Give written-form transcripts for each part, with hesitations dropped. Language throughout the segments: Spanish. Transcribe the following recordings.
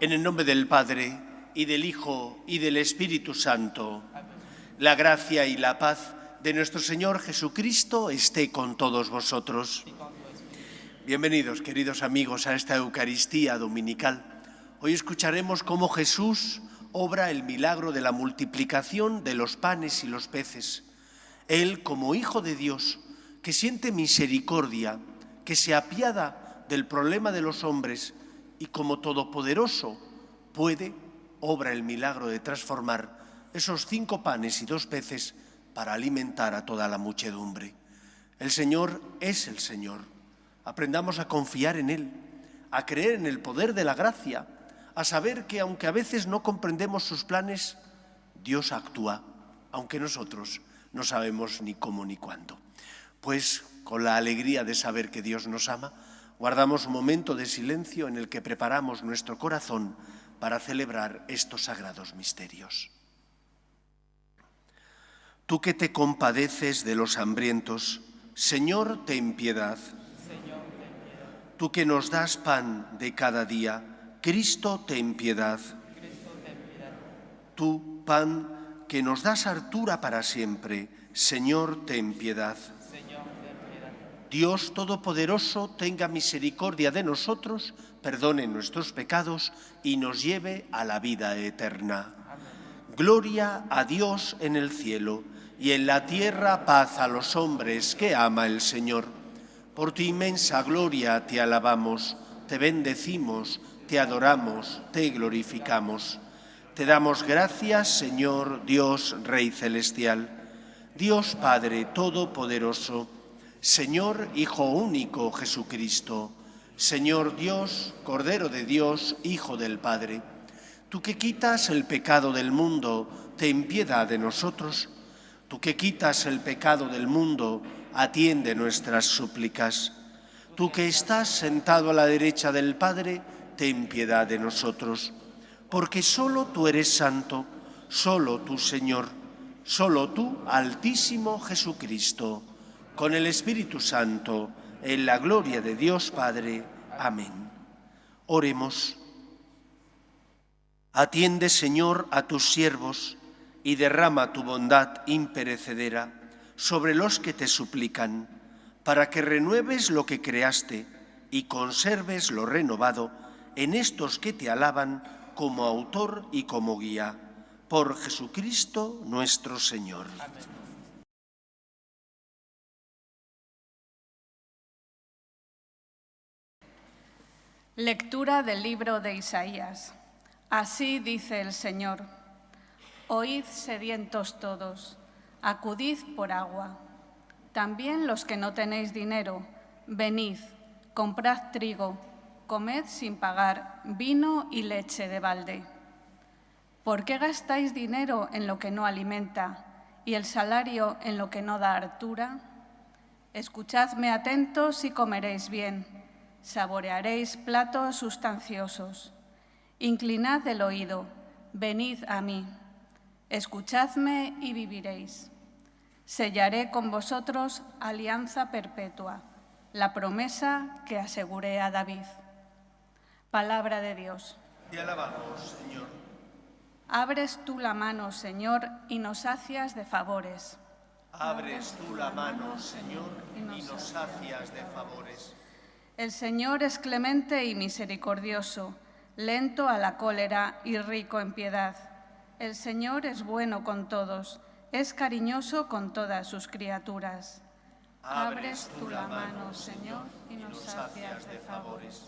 En el nombre del Padre, y del Hijo, y del Espíritu Santo, la gracia y la paz de nuestro Señor Jesucristo esté con todos vosotros. Bienvenidos, queridos amigos, a esta Eucaristía dominical. Hoy escucharemos cómo Jesús obra el milagro de la multiplicación de los panes y los peces. Él, como Hijo de Dios, que siente misericordia, que se apiada del problema de los hombres y como todopoderoso obra el milagro de transformar esos 5 panes y 2 peces para alimentar a toda la muchedumbre. El Señor es el Señor. Aprendamos a confiar en Él, a creer en el poder de la gracia, a saber que aunque a veces no comprendemos sus planes, Dios actúa, aunque nosotros no sabemos ni cómo ni cuándo. Pues con la alegría de saber que Dios nos ama, guardamos un momento de silencio en el que preparamos nuestro corazón para celebrar estos sagrados misterios. Tú que te compadeces de los hambrientos, Señor, ten piedad. Tú que nos das pan de cada día, Cristo, ten piedad. Tú, pan que nos das hartura para siempre, Señor, ten piedad. Dios Todopoderoso tenga misericordia de nosotros, perdone nuestros pecados y nos lleve a la vida eterna. Gloria a Dios en el cielo y en la tierra paz a los hombres que ama el Señor. Por tu inmensa gloria te alabamos, te bendecimos, te adoramos, te glorificamos. Te damos gracias, Señor Dios Rey Celestial, Dios Padre Todopoderoso, Señor Hijo único Jesucristo, Señor Dios, Cordero de Dios, Hijo del Padre. Tú que quitas el pecado del mundo, ten piedad de nosotros. Tú que quitas el pecado del mundo, atiende nuestras súplicas. Tú que estás sentado a la derecha del Padre, ten piedad de nosotros. Porque solo tú eres santo, solo tú, Señor, solo tú, Altísimo Jesucristo, con el Espíritu Santo, en la gloria de Dios Padre. Amén. Oremos. Atiende, Señor, a tus siervos y derrama tu bondad imperecedera sobre los que te suplican, para que renueves lo que creaste y conserves lo renovado en estos que te alaban como autor y como guía. Por Jesucristo nuestro Señor. Amén. Lectura del libro de Isaías. Así dice el Señor: Oíd, sedientos todos, acudid por agua. También los que no tenéis dinero, venid, comprad trigo, comed sin pagar vino y leche de balde. ¿Por qué gastáis dinero en lo que no alimenta y el salario en lo que no da hartura? Escuchadme atentos y comeréis bien, saborearéis platos sustanciosos. Inclinad el oído, venid a mí, escuchadme y viviréis. Sellaré con vosotros alianza perpetua, la promesa que aseguré a David. Palabra de Dios. Te alabamos, Señor. Abres tú la mano, Señor, y nos sacias de favores. Abres tú la mano, Señor, y nos sacias de favores. El Señor es clemente y misericordioso, lento a la cólera y rico en piedad. El Señor es bueno con todos, es cariñoso con todas sus criaturas. Abres tú la mano, Señor, y nos sacias de favores.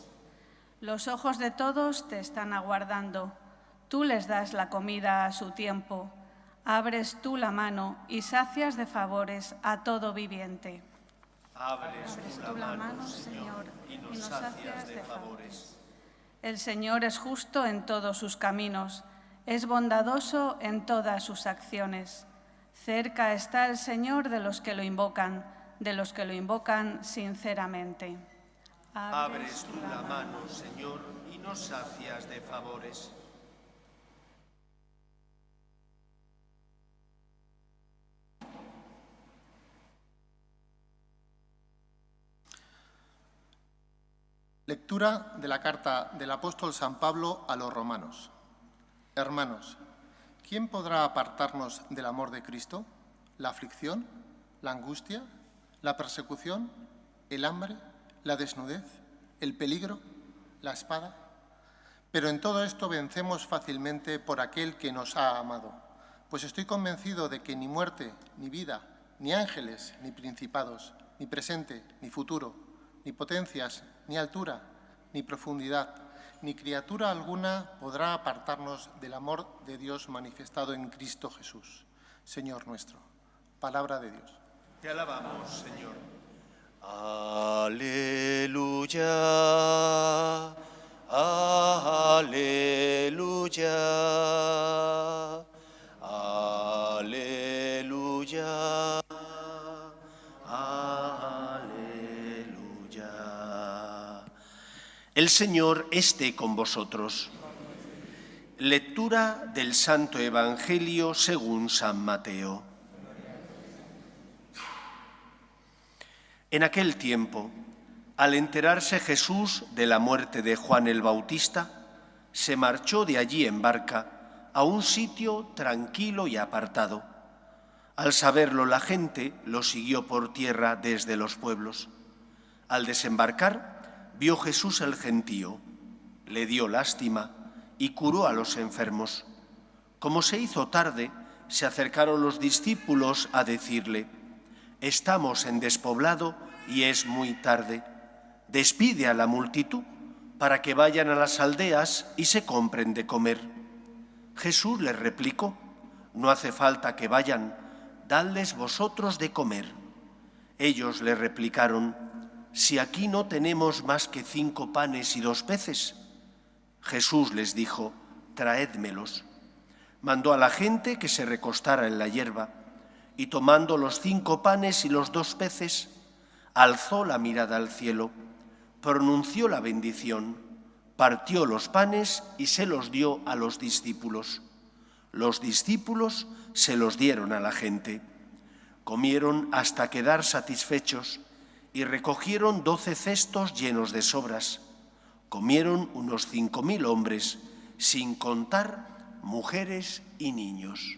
Los ojos de todos te están aguardando. Tú les das la comida a su tiempo. Abres tú la mano y sacias de favores a todo viviente. Abres tú la mano, Señor, y nos sacias de favores. El Señor es justo en todos sus caminos, es bondadoso en todas sus acciones. Cerca está el Señor de los que lo invocan sinceramente. Abres tú la mano, Señor, y nos sacias de favores. Lectura de la carta del apóstol San Pablo a los romanos. Hermanos, ¿quién podrá apartarnos del amor de Cristo? ¿La aflicción? ¿La angustia? ¿La persecución? ¿El hambre? ¿La desnudez? ¿El peligro? ¿La espada? Pero en todo esto vencemos fácilmente por aquel que nos ha amado, pues estoy convencido de que ni muerte, ni vida, ni ángeles, ni principados, ni presente, ni futuro, ni potencias, ni altura, ni profundidad, ni criatura alguna podrá apartarnos del amor de Dios manifestado en Cristo Jesús, Señor nuestro. Palabra de Dios. Te alabamos, Señor. Aleluya, aleluya, aleluya, aleluya. El Señor esté con vosotros. Lectura del Santo Evangelio según San Mateo. En aquel tiempo, al enterarse Jesús de la muerte de Juan el Bautista, se marchó de allí en barca a un sitio tranquilo y apartado. Al saberlo la gente lo siguió por tierra desde los pueblos. Al desembarcar, vio Jesús el gentío, le dio lástima y curó a los enfermos. Como se hizo tarde, se acercaron los discípulos a decirle: «Estamos en despoblado y es muy tarde. Despide a la multitud para que vayan a las aldeas y se compren de comer». Jesús les replicó: «No hace falta que vayan, dadles vosotros de comer». Ellos le replicaron: «Si aquí no tenemos más que 5 panes y 2 peces». Jesús les dijo: «Traédmelos». Mandó a la gente que se recostara en la hierba, y tomando los 5 panes y los 2 peces, alzó la mirada al cielo, pronunció la bendición, partió los panes y se los dio a los discípulos. Los discípulos se los dieron a la gente. Comieron hasta quedar satisfechos y recogieron 12 cestos llenos de sobras. Comieron unos 5.000 hombres, sin contar mujeres y niños.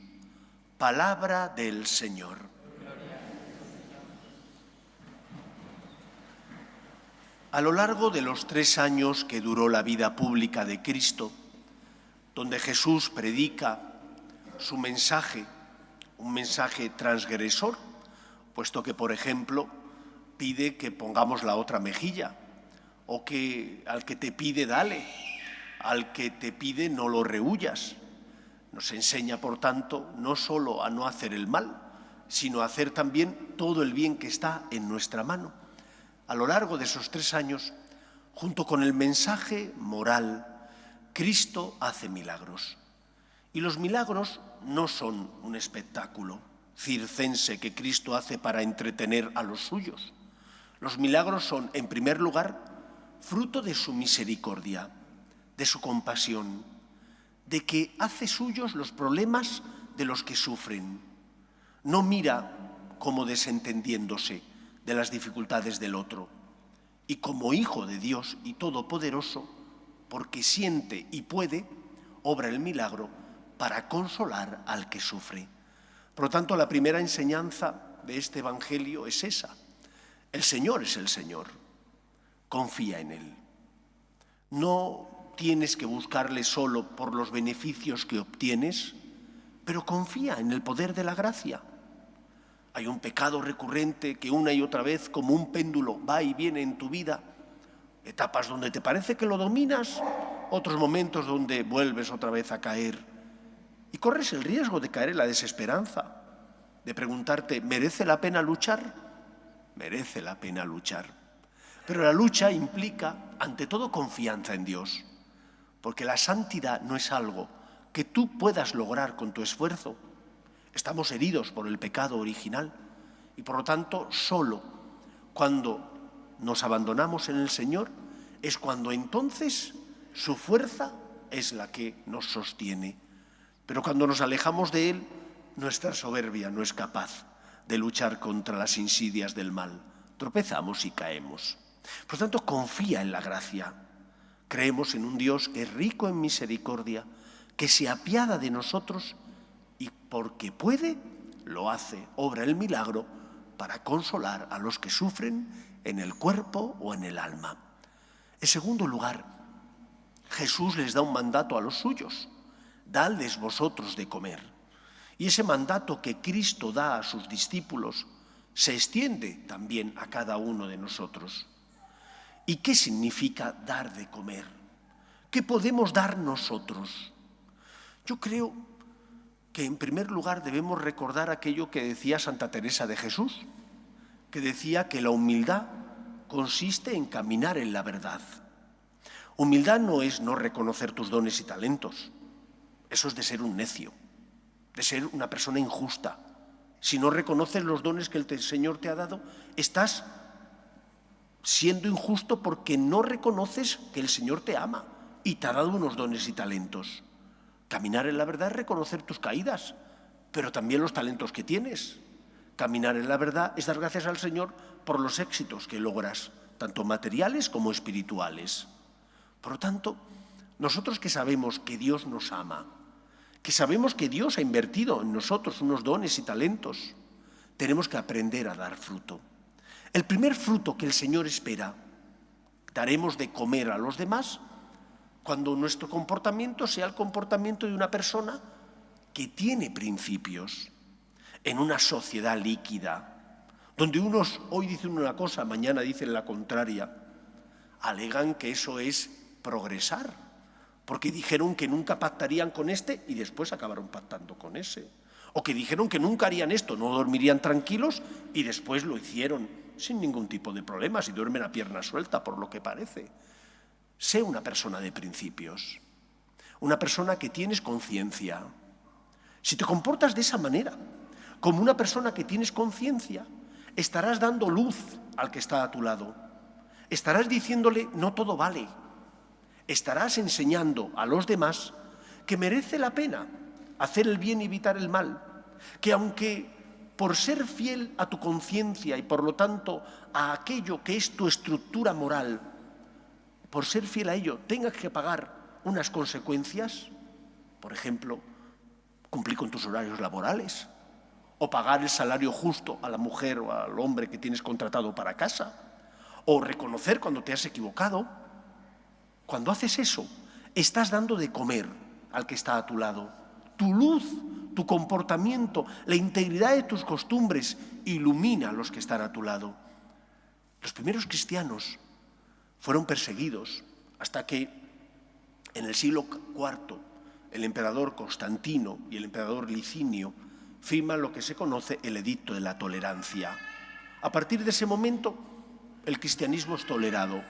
Palabra del Señor. A lo largo de los 3 años que duró la vida pública de Cristo, donde Jesús predica su mensaje, un mensaje transgresor, puesto que, por ejemplo, pide que pongamos la otra mejilla, o que al que te pide dale, al que te pide no lo rehuyas. Nos enseña, por tanto, no solo a no hacer el mal, sino a hacer también todo el bien que está en nuestra mano. A lo largo de esos 3 años, junto con el mensaje moral, Cristo hace milagros. Y los milagros no son un espectáculo circense que Cristo hace para entretener a los suyos. Los milagros son, en primer lugar, fruto de su misericordia, de su compasión, de que hace suyos los problemas de los que sufren. No mira como desentendiéndose de las dificultades del otro. Y como Hijo de Dios y Todopoderoso, porque siente y puede, obra el milagro para consolar al que sufre. Por lo tanto, la primera enseñanza de este Evangelio es esa. El Señor es el Señor. Confía en Él. No tienes que buscarle solo por los beneficios que obtienes, pero confía en el poder de la gracia. Hay un pecado recurrente que una y otra vez, como un péndulo, va y viene en tu vida. Etapas donde te parece que lo dominas, otros momentos donde vuelves otra vez a caer. Y corres el riesgo de caer en la desesperanza, de preguntarte, ¿merece la pena luchar? Merece la pena luchar. Pero la lucha implica, ante todo, confianza en Dios. Porque la santidad no es algo que tú puedas lograr con tu esfuerzo. Estamos heridos por el pecado original y, por lo tanto, solo cuando nos abandonamos en el Señor es cuando entonces su fuerza es la que nos sostiene. Pero cuando nos alejamos de Él, nuestra soberbia no es capaz de luchar contra las insidias del mal. Tropezamos y caemos. Por tanto, confía en la gracia. Creemos en un Dios que es rico en misericordia, que se apiada de nosotros y porque puede, lo hace, obra el milagro para consolar a los que sufren en el cuerpo o en el alma. En segundo lugar, Jesús les da un mandato a los suyos: dadles vosotros de comer. Y ese mandato que Cristo da a sus discípulos se extiende también a cada uno de nosotros. ¿Y qué significa dar de comer? ¿Qué podemos dar nosotros? Yo creo que en primer lugar debemos recordar aquello que decía Santa Teresa de Jesús, que decía que la humildad consiste en caminar en la verdad. Humildad no es no reconocer tus dones y talentos. Eso es de ser un necio, de ser una persona injusta. Si no reconoces los dones que el Señor te ha dado, estás siendo injusto porque no reconoces que el Señor te ama y te ha dado unos dones y talentos. Caminar en la verdad es reconocer tus caídas, pero también los talentos que tienes. Caminar en la verdad es dar gracias al Señor por los éxitos que logras, tanto materiales como espirituales. Por lo tanto, nosotros que sabemos que Dios nos ama, que sabemos que Dios ha invertido en nosotros unos dones y talentos, tenemos que aprender a dar fruto. El primer fruto que el Señor espera, daremos de comer a los demás cuando nuestro comportamiento sea el comportamiento de una persona que tiene principios. En una sociedad líquida, donde unos hoy dicen una cosa, mañana dicen la contraria, alegan que eso es progresar, porque dijeron que nunca pactarían con este y después acabaron pactando con ese. O que dijeron que nunca harían esto, no dormirían tranquilos y después lo hicieron sin ningún tipo de problemas y duermen a pierna suelta, por lo que parece. Sé una persona de principios, una persona que tienes conciencia. Si te comportas de esa manera, como una persona que tienes conciencia, estarás dando luz al que está a tu lado. Estarás diciéndole, no todo vale. Estarás enseñando a los demás que merece la pena hacer el bien y evitar el mal. Que aunque por ser fiel a tu conciencia y por lo tanto a aquello que es tu estructura moral, por ser fiel a ello tengas que pagar unas consecuencias, por ejemplo, cumplir con tus horarios laborales, o pagar el salario justo a la mujer o al hombre que tienes contratado para casa, o reconocer cuando te has equivocado. Cuando haces eso, estás dando de comer al que está a tu lado. Tu luz, tu comportamiento, la integridad de tus costumbres ilumina a los que están a tu lado. Los primeros cristianos fueron perseguidos hasta que en el siglo IV el emperador Constantino y el emperador Licinio firman lo que se conoce el Edicto de la Tolerancia. A partir de ese momento, el cristianismo es tolerado.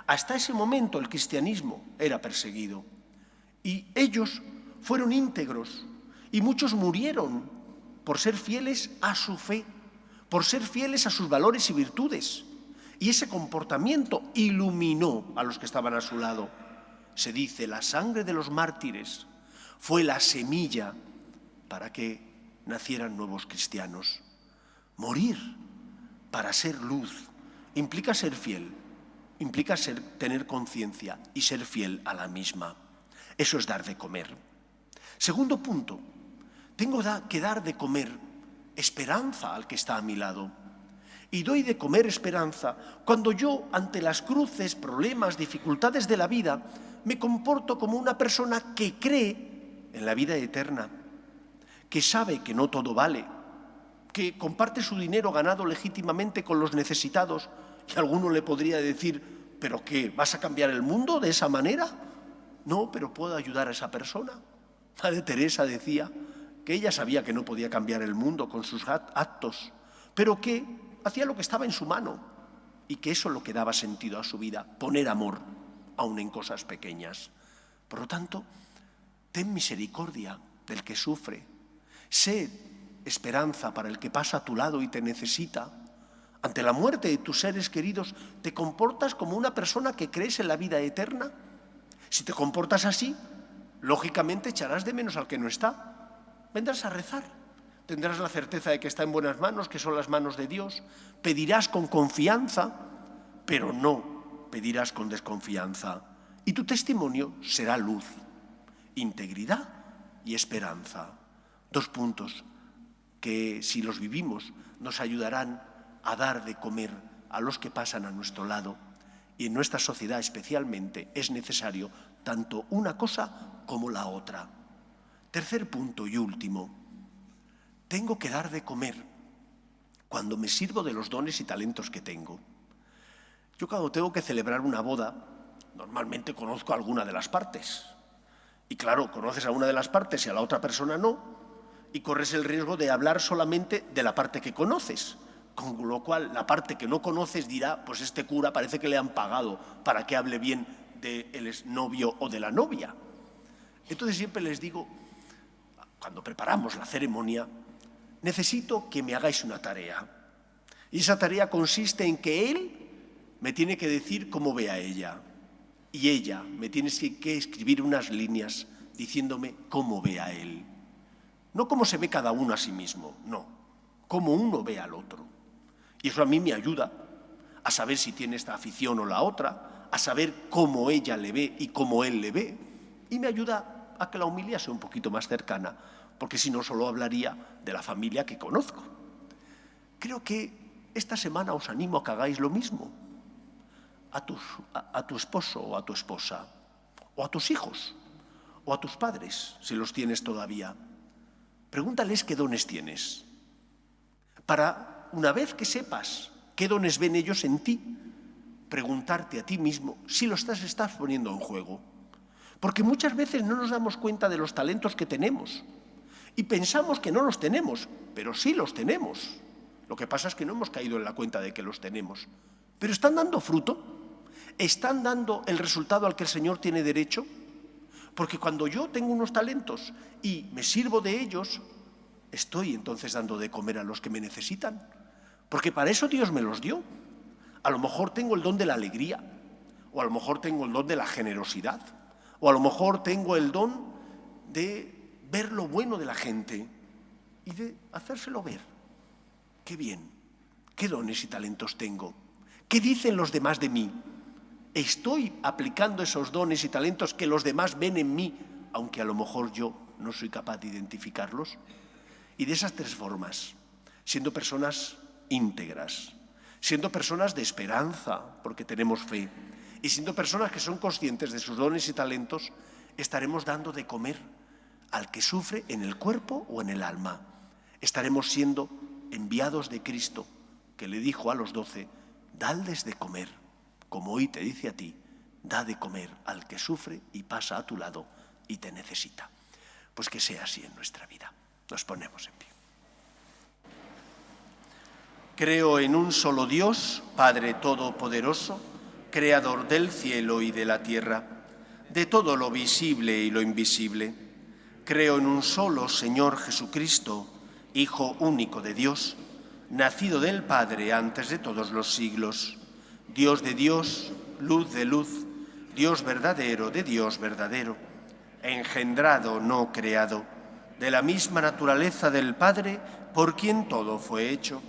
Hasta ese momento el cristianismo era perseguido. Y ellos fueron íntegros y muchos murieron por ser fieles a su fe, por ser fieles a sus valores y virtudes. Y ese comportamiento iluminó a los que estaban a su lado. Se dice, la sangre de los mártires fue la semilla para que nacieran nuevos cristianos. Morir para ser luz implica ser fiel, implica tener conciencia y ser fiel a la misma. Eso es dar de comer. Segundo punto, tengo que dar de comer esperanza al que está a mi lado. Y doy de comer esperanza cuando yo, ante las cruces, problemas, dificultades de la vida, me comporto como una persona que cree en la vida eterna, que sabe que no todo vale, que comparte su dinero ganado legítimamente con los necesitados. Y alguno le podría decir, ¿pero qué? ¿Vas a cambiar el mundo de esa manera? No, pero puedo ayudar a esa persona. Madre Teresa decía que ella sabía que no podía cambiar el mundo con sus actos, pero que hacía lo que estaba en su mano y que eso es lo que daba sentido a su vida, poner amor, aun en cosas pequeñas. Por lo tanto, ten misericordia del que sufre, sé esperanza para el que pasa a tu lado y te necesita. Ante la muerte de tus seres queridos, ¿te comportas como una persona que crees en la vida eterna? Si te comportas así, lógicamente echarás de menos al que no está. Vendrás a rezar, tendrás la certeza de que está en buenas manos, que son las manos de Dios. Pedirás con confianza, pero no pedirás con desconfianza. Y tu testimonio será luz, integridad y esperanza. 2 puntos que, si los vivimos, nos ayudarán a dar de comer a los que pasan a nuestro lado. Y en nuestra sociedad especialmente es necesario tanto una cosa como la otra. 3er punto y último. Tengo que dar de comer cuando me sirvo de los dones y talentos que tengo. Yo cuando tengo que celebrar una boda, normalmente conozco a alguna de las partes. Y claro, conoces a una de las partes y a la otra persona no, y corres el riesgo de hablar solamente de la parte que conoces. Con lo cual, la parte que no conoces dirá, pues este cura parece que le han pagado para que hable bien del exnovio o de la novia. Entonces siempre les digo, cuando preparamos la ceremonia, necesito que me hagáis una tarea. Y esa tarea consiste en que él me tiene que decir cómo ve a ella. Y ella me tiene que escribir unas líneas diciéndome cómo ve a él. No cómo se ve cada uno a sí mismo, no. Cómo uno ve al otro. Y eso a mí me ayuda a saber si tiene esta afición o la otra, a saber cómo ella le ve y cómo él le ve. Y me ayuda a que la homilía sea un poquito más cercana, porque si no solo hablaría de la familia que conozco. Creo que esta semana os animo a que hagáis lo mismo. A tu esposo o a tu esposa, o a tus hijos, o a tus padres, si los tienes todavía. Pregúntales qué dones tienes, para, una vez que sepas qué dones ven ellos en ti, preguntarte a ti mismo si lo estás poniendo en juego. Porque muchas veces no nos damos cuenta de los talentos que tenemos y pensamos que no los tenemos, pero sí los tenemos. Lo que pasa es que no hemos caído en la cuenta de que los tenemos. ¿Pero están dando fruto? ¿Están dando el resultado al que el Señor tiene derecho? Porque cuando yo tengo unos talentos y me sirvo de ellos, estoy entonces dando de comer a los que me necesitan. Porque para eso Dios me los dio. A lo mejor tengo el don de la alegría, o a lo mejor tengo el don de la generosidad, o a lo mejor tengo el don de ver lo bueno de la gente y de hacérselo ver. Qué bien, qué dones y talentos tengo. ¿Qué dicen los demás de mí? ¿Estoy aplicando esos dones y talentos que los demás ven en mí, aunque a lo mejor yo no soy capaz de identificarlos? Y de esas 3 formas, siendo personas íntegras, siendo personas de esperanza, porque tenemos fe, y siendo personas que son conscientes de sus dones y talentos, estaremos dando de comer al que sufre en el cuerpo o en el alma. Estaremos siendo enviados de Cristo, que le dijo a los 12, dadles de comer, como hoy te dice a ti, da de comer al que sufre y pasa a tu lado y te necesita. Pues que sea así en nuestra vida. Nos ponemos en pie. Creo en un solo Dios, Padre Todopoderoso, Creador del cielo y de la tierra, de todo lo visible y lo invisible. Creo en un solo Señor Jesucristo, Hijo único de Dios, nacido del Padre antes de todos los siglos, Dios de Dios, luz de luz, Dios verdadero de Dios verdadero, engendrado, no creado, de la misma naturaleza del Padre, por quien todo fue hecho,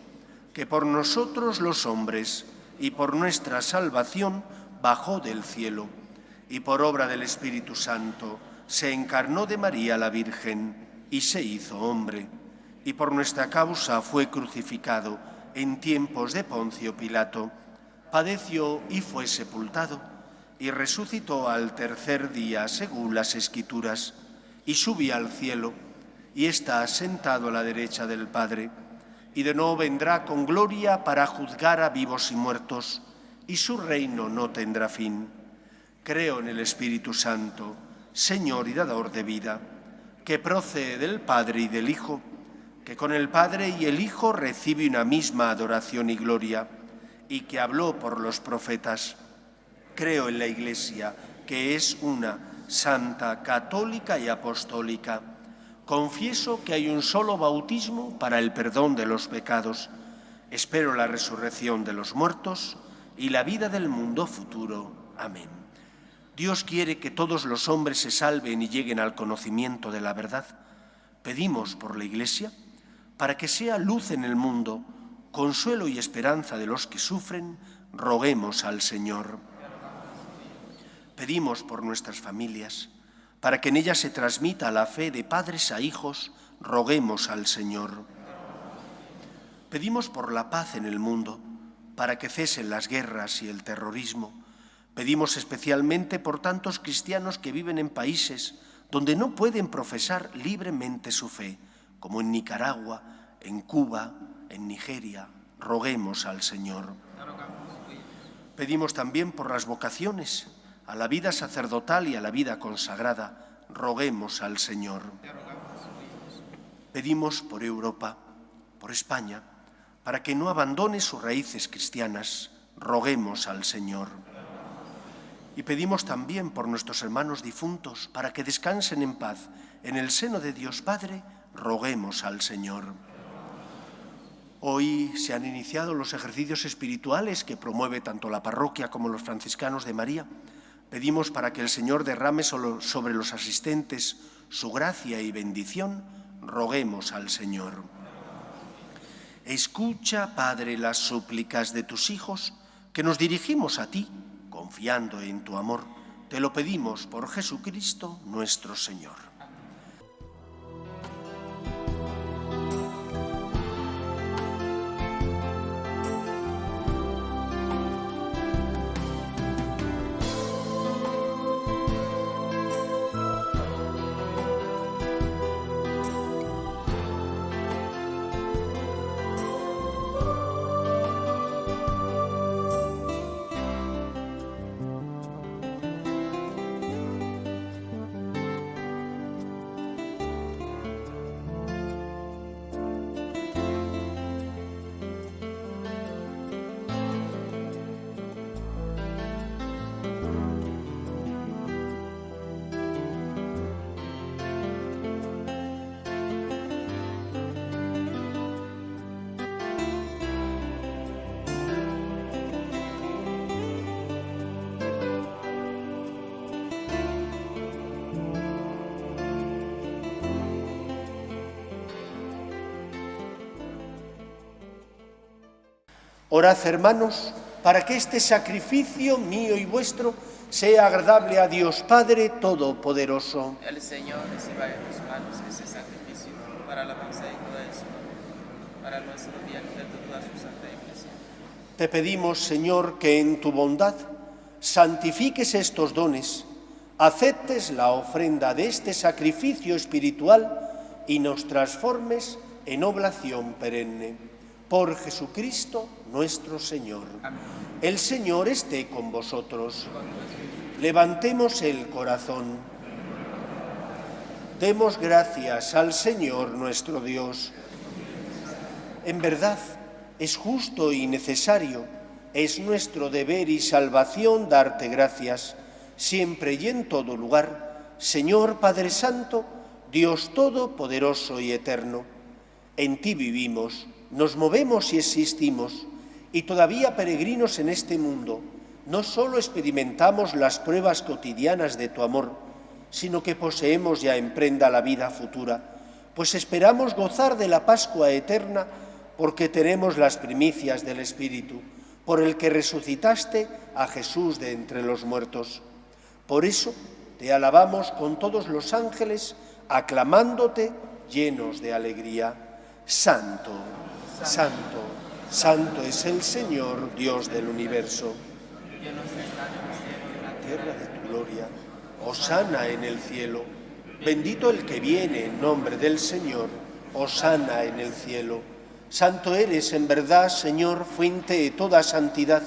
que por nosotros los hombres y por nuestra salvación bajó del cielo, y por obra del Espíritu Santo se encarnó de María la Virgen y se hizo hombre, y por nuestra causa fue crucificado en tiempos de Poncio Pilato, padeció y fue sepultado, y resucitó al 3er día según las Escrituras, y subió al cielo, y está sentado a la derecha del Padre, y de nuevo vendrá con gloria para juzgar a vivos y muertos, y su reino no tendrá fin. Creo en el Espíritu Santo, Señor y dador de vida, que procede del Padre y del Hijo, que con el Padre y el Hijo recibe una misma adoración y gloria, y que habló por los profetas. Creo en la Iglesia, que es una, santa, católica y apostólica. Confieso que hay un solo bautismo para el perdón de los pecados. Espero la resurrección de los muertos y la vida del mundo futuro. Amén. Dios quiere que todos los hombres se salven y lleguen al conocimiento de la verdad. Pedimos por la Iglesia para que sea luz en el mundo, consuelo y esperanza de los que sufren, roguemos al Señor. Pedimos por nuestras familias, para que en ellas se transmita la fe de padres a hijos, roguemos al Señor. Pedimos por la paz en el mundo, para que cesen las guerras y el terrorismo. Pedimos especialmente por tantos cristianos que viven en países donde no pueden profesar libremente su fe, como en Nicaragua, en Cuba, en Nigeria. Roguemos al Señor. Pedimos también por las vocaciones, a la vida sacerdotal y a la vida consagrada. Roguemos al Señor. Pedimos por Europa, por España, para que no abandone sus raíces cristianas. Roguemos al Señor. Y pedimos también por nuestros hermanos difuntos, para que descansen en paz en el seno de Dios Padre. Roguemos al Señor. Hoy se han iniciado los ejercicios espirituales que promueve tanto la parroquia como los franciscanos de María. Pedimos para que el Señor derrame sobre los asistentes su gracia y bendición. Roguemos al Señor. Escucha, Padre, las súplicas de tus hijos, que nos dirigimos a ti, confiando en tu amor. Te lo pedimos por Jesucristo nuestro Señor. Orad, hermanos, para que este sacrificio mío y vuestro sea agradable a Dios Padre Todopoderoso. El Señor reciba en tus manos ese sacrificio para la alabanza y gloria de su nombre, para nuestro bien y de toda su santa Iglesia. Te pedimos, Señor, que en tu bondad santifiques estos dones, aceptes la ofrenda de este sacrificio espiritual y nos transformes en oblación perenne. Por Jesucristo nuestro Señor. Amén. El Señor esté con vosotros. Levantemos el corazón. Demos gracias al Señor nuestro Dios. En verdad, es justo y necesario, es nuestro deber y salvación darte gracias, siempre y en todo lugar, Señor Padre Santo, Dios Todopoderoso y Eterno. En ti vivimos, nos movemos y existimos, y todavía peregrinos en este mundo, no solo experimentamos las pruebas cotidianas de tu amor, sino que poseemos ya en prenda la vida futura, pues esperamos gozar de la Pascua eterna, porque tenemos las primicias del Espíritu, por el que resucitaste a Jesús de entre los muertos. Por eso te alabamos con todos los ángeles, aclamándote llenos de alegría. Santo, santo, santo es el Señor, Dios del universo. Tierra de tu gloria, hosana en el cielo. Bendito el que viene en nombre del Señor, hosana en el cielo. Santo eres en verdad, Señor, fuente de toda santidad.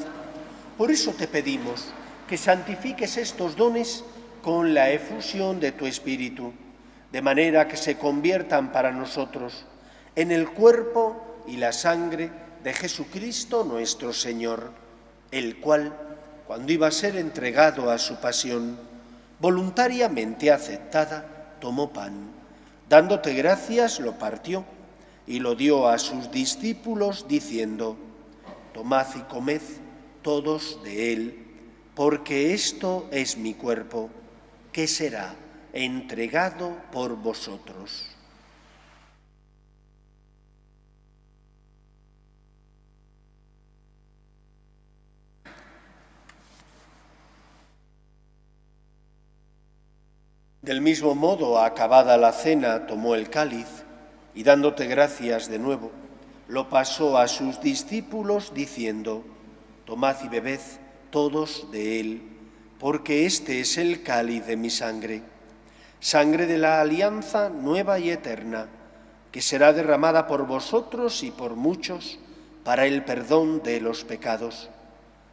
Por eso te pedimos que santifiques estos dones con la efusión de tu Espíritu, de manera que se conviertan para nosotros en el cuerpo y la sangre de Jesucristo nuestro Señor, el cual, cuando iba a ser entregado a su pasión, voluntariamente aceptada, tomó pan. Dándote gracias, lo partió y lo dio a sus discípulos, diciendo: tomad y comed todos de él, porque esto es mi cuerpo, que será entregado por vosotros. Del mismo modo, acabada la cena, tomó el cáliz y dándote gracias de nuevo, lo pasó a sus discípulos diciendo: tomad y bebed todos de él, porque este es el cáliz de mi sangre, sangre de la alianza nueva y eterna, que será derramada por vosotros y por muchos para el perdón de los pecados.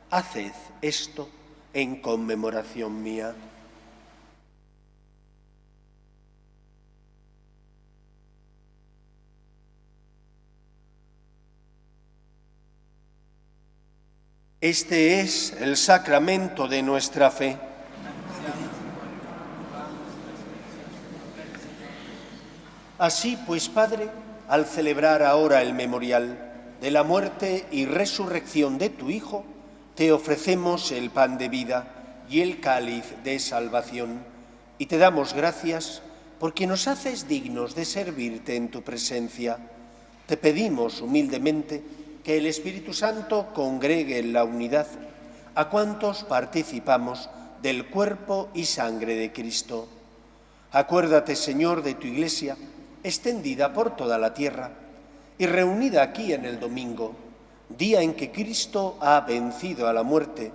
Haced esto en conmemoración mía. Este es el sacramento de nuestra fe. Así pues, Padre, al celebrar ahora el memorial de la muerte y resurrección de tu Hijo, te ofrecemos el pan de vida y el cáliz de salvación, y te damos gracias porque nos haces dignos de servirte en tu presencia. Te pedimos humildemente que el Espíritu Santo congregue en la unidad a cuantos participamos del cuerpo y sangre de Cristo. Acuérdate, Señor, de tu Iglesia, extendida por toda la tierra y reunida aquí en el domingo, día en que Cristo ha vencido a la muerte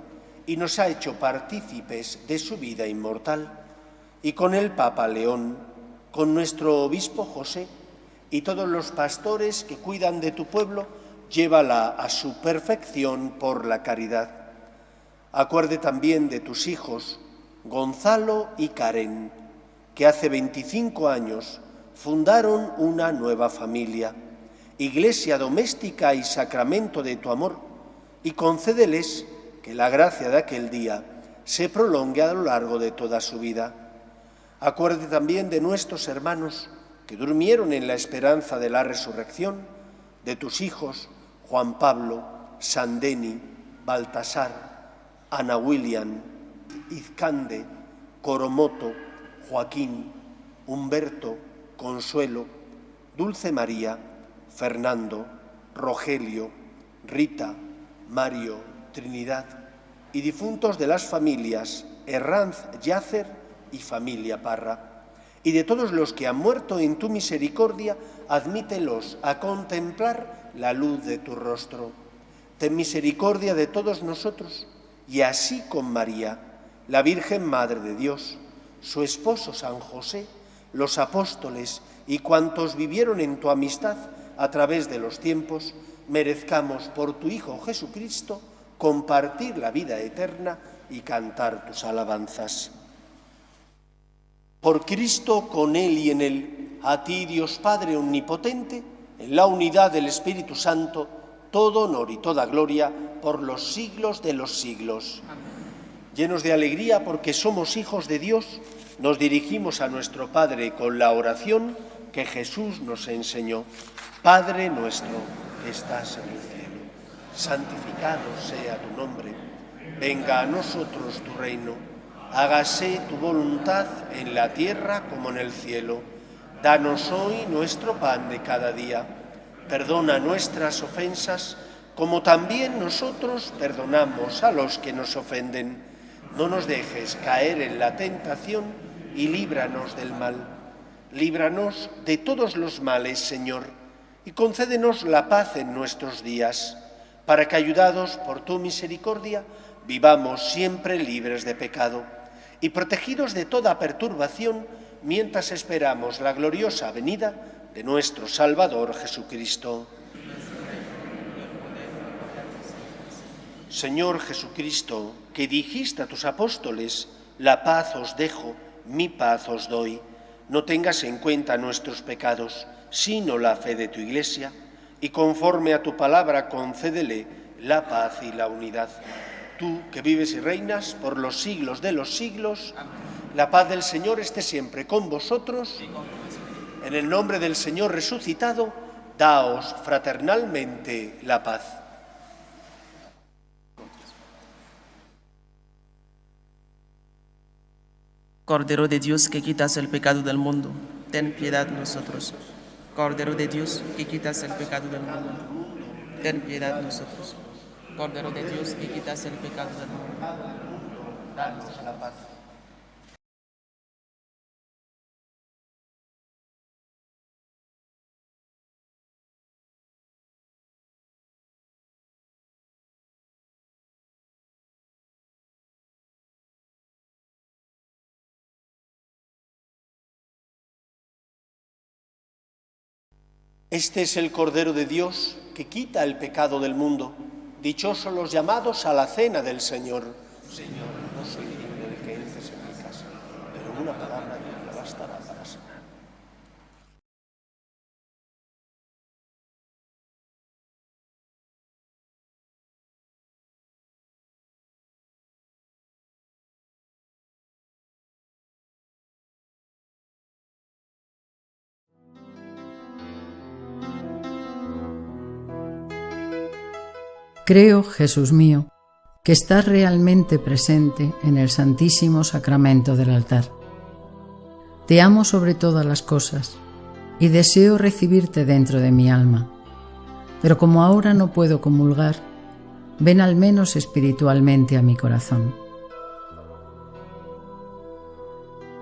y nos ha hecho partícipes de su vida inmortal, y con el Papa León, con nuestro obispo José y todos los pastores que cuidan de tu pueblo, llévala a su perfección por la caridad. Acuerde también de tus hijos, Gonzalo y Karen, que hace 25 años fundaron una nueva familia, iglesia doméstica y sacramento de tu amor, y concédeles que la gracia de aquel día se prolongue a lo largo de toda su vida. Acuerde también de nuestros hermanos que durmieron en la esperanza de la resurrección, de tus hijos Juan Pablo, Sandeni, Baltasar, Ana William, Izcande, Coromoto, Joaquín, Humberto, Consuelo, Dulce María, Fernando, Rogelio, Rita, Mario, Trinidad, y difuntos de las familias Herranz Yacer y familia Parra, y de todos los que han muerto en tu misericordia, admítelos a contemplar la luz de tu rostro. Ten misericordia de todos nosotros, y así con María, la Virgen Madre de Dios, su esposo San José, los apóstoles y cuantos vivieron en tu amistad a través de los tiempos, merezcamos por tu Hijo Jesucristo compartir la vida eterna y cantar tus alabanzas. Por Cristo, con Él y en Él, a ti, Dios Padre Omnipotente, en la unidad del Espíritu Santo, todo honor y toda gloria por los siglos de los siglos. Amén. Llenos de alegría porque somos hijos de Dios, nos dirigimos a nuestro Padre con la oración que Jesús nos enseñó. Padre nuestro que estás en el cielo, santificado sea tu nombre. Venga a nosotros tu reino. Hágase tu voluntad en la tierra como en el cielo. Danos hoy nuestro pan de cada día. Perdona nuestras ofensas, como también nosotros perdonamos a los que nos ofenden. No nos dejes caer en la tentación y líbranos del mal. Líbranos de todos los males, Señor, y concédenos la paz en nuestros días, para que, ayudados por tu misericordia, vivamos siempre libres de pecado y protegidos de toda perturbación, mientras esperamos la gloriosa venida de nuestro Salvador Jesucristo. Señor Jesucristo, que dijiste a tus apóstoles: la paz os dejo, mi paz os doy, no tengas en cuenta nuestros pecados, sino la fe de tu Iglesia, y conforme a tu palabra concédele la paz y la unidad. Tú, que vives y reinas por los siglos de los siglos, la paz del Señor esté siempre con vosotros. En el nombre del Señor resucitado, daos fraternalmente la paz. Cordero de Dios, que quitas el pecado del mundo, ten piedad de nosotros. Cordero de Dios, que quitas el pecado del mundo, ten piedad de nosotros. Cordero de Dios, que quitas el pecado del mundo, danos la paz. Este es el Cordero de Dios que quita el pecado del mundo. Dichosos los llamados a la cena del Señor. Señor, no soy digno de que entres en mi casa, pero una palabra me bastará para sanar. Creo, Jesús mío, que estás realmente presente en el Santísimo Sacramento del altar. Te amo sobre todas las cosas y deseo recibirte dentro de mi alma. Pero como ahora no puedo comulgar, ven al menos espiritualmente a mi corazón.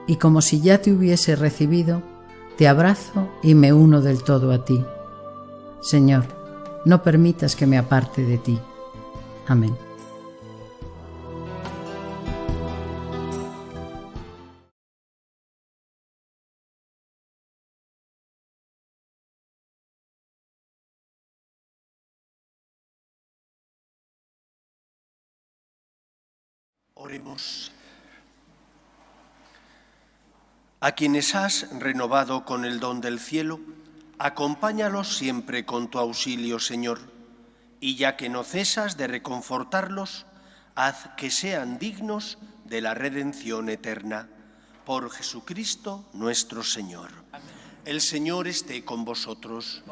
Y como si ya te hubiese recibido, te abrazo y me uno del todo a ti. Señor, no permitas que me aparte de ti. Amén. Oremos. A quienes has renovado con el don del cielo, acompáñalos siempre con tu auxilio, Señor, y ya que no cesas de reconfortarlos, haz que sean dignos de la redención eterna. Por Jesucristo nuestro Señor. Amén. El Señor esté con vosotros,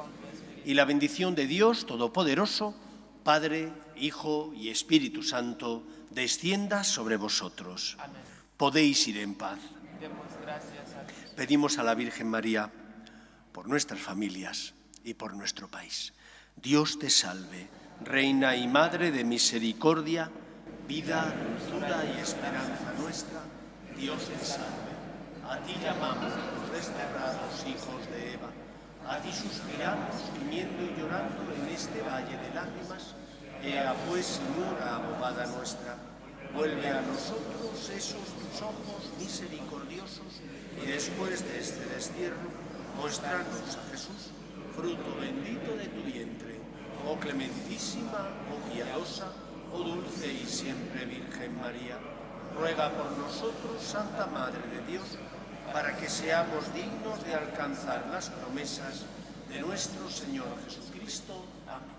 y la bendición de Dios Todopoderoso, Padre, Hijo y Espíritu Santo, descienda sobre vosotros. Amén. Podéis ir en paz. Demos gracias a Dios. Pedimos a la Virgen María por nuestras familias y por nuestro país. Dios te salve, Reina y Madre de misericordia, vida, dulzura y esperanza nuestra. Dios te salve. A ti llamamos los desterrados hijos de Eva. A ti suspiramos, gimiendo y llorando en este valle de lágrimas. Ea pues, Señora, abogada nuestra, vuelve a nosotros esos tus ojos misericordiosos y después de este destierro, muéstranos a Jesús, fruto bendito de tu vientre, oh clementísima, oh piadosa, oh dulce y siempre Virgen María. Ruega por nosotros, Santa Madre de Dios, para que seamos dignos de alcanzar las promesas de nuestro Señor Jesucristo. Amén.